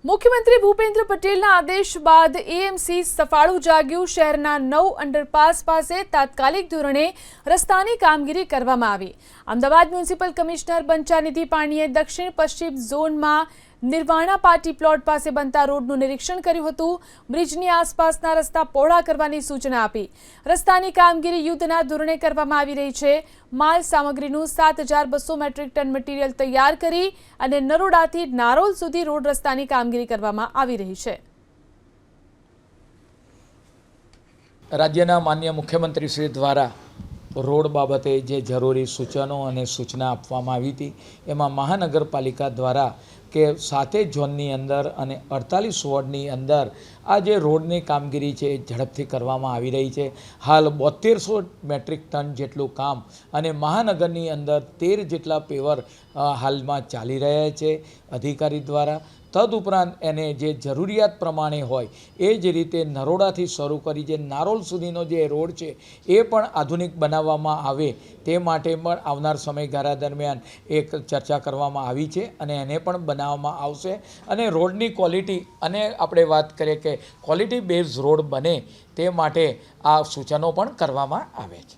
મુખ્યમંત્રી ભૂપેન્દ્ર પટેલના આદેશ બાદ એએમસી સફાળું જાગ્યું। શહેરના 9 અંડરપાસ પાસે તાત્કાલિક ધોરણે રસ્તાની કામગીરી કરવામાં આવી। અમદાવાદ મ્યુનિસિપલ કમિશનર બંછાનિધિ પાણીએ દક્ષિણ પશ્ચિમ ઝોનમાં નિર્વાણા પાર્ટી પ્લોટ પાસે બનતા રોડનું નિરીક્ષણ કર્યું હતું। બ્રિજની આસપાસના રસ્તા પહોળા કરવાની સૂચના આપી। રસ્તાની કામગીરી યુદ્ધના ધોરણે કરવામાં આવી રહી છે। માલ સામગ્રીનું 7200 મેટ્રિક ટન મટીરીયલ તૈયાર કરી અને નરોડાથી નારોલ સુધી રોડ રસ્તાની કામગીરી કરવામાં આવી રહી છે। રાજ્યના માનનીય મુખ્યમંત્રી શ્રી દ્વારા રોડ બાબતે જે જરૂરી સૂચનો અને સૂચના આપવામાં આવી હતી એમાં મહાનગરપાલિકા દ્વારા કે 7 ઝોનની અંદર અને 48 વોર્ડની અંદર આ જે રોડની કામગીરી છે એ ઝડપથી કરવામાં આવી રહી છે। હાલ 7200 મેટ્રિક ટન જેટલું કામ અને મહાનગરની અંદર 13 જેટલા પેવર હાલમાં ચાલી રહ્યા છે અધિકારી દ્વારા। તદુપરાંત એને જે જરૂરિયાત પ્રમાણે હોય એ જ રીતે નરોડાથી શરૂ કરી જે નારોલ સુધીનો જે રોડ છે એ પણ આધુનિક બનાવવામાં આવે તે માટે પણ આવનાર સમયગાળા દરમિયાન એક ચર્ચા કરવામાં આવી છે અને એને પણ બનાવવામાં આવશે અને રોડની ક્વોલિટી અને આપણે વાત કરીએ કે ક્વોલિટી બેઝ રોડ બને તે માટે આ સૂચનો પણ કરવામાં આવે છે।